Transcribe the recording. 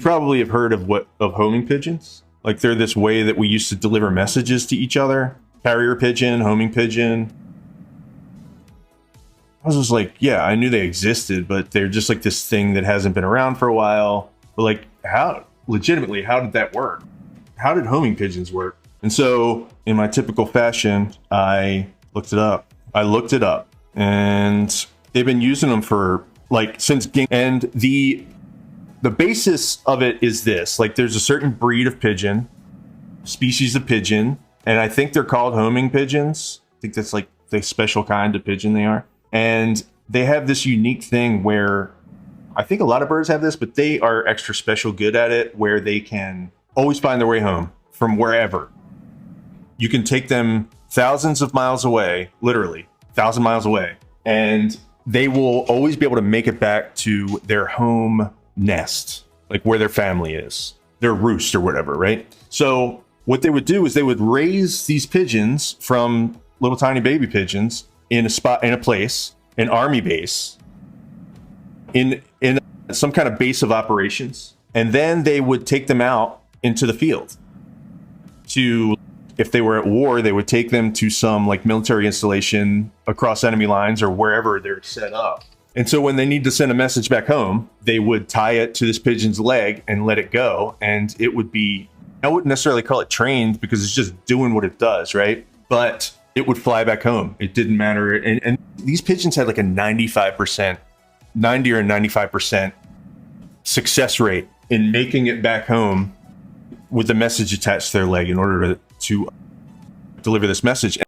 probably have heard of homing pigeons. Like they're this way that we used to deliver messages to each other. Carrier pigeon, homing pigeon. I was just like, yeah, I knew they existed, but they're just like this thing that hasn't been around for a while. But like, how did that work? How did homing pigeons work? And so in my typical fashion, I looked it up. And they've been using them for like since and the basis of it is this. Like there's a certain breed of pigeon, species of pigeon, and I think they're called homing pigeons. I think that's like the special kind of pigeon they are. And they have this unique thing where I think a lot of birds have this, but they are extra special good at it, where they can always find their way home from wherever. You can take them thousands of miles away, literally 1,000 miles away, and they will always be able to make it back to their home nest, like where their family is, their roost or whatever, right? So what they would do is they would raise these pigeons from little tiny baby pigeons in a place, an army base, in some kind of base of operations, and then they would take them out into the field to, if they were at war, they would take them to some like military installation across enemy lines or wherever they're set up. And so when they need to send a message back home, they would tie it to this pigeon's leg and let it go. And it would be, I wouldn't necessarily call it trained because it's just doing what it does, right? But it would fly back home. It didn't matter. And these pigeons had like a 90 or 95% success rate in making it back home with the message attached to their leg in order to deliver this message.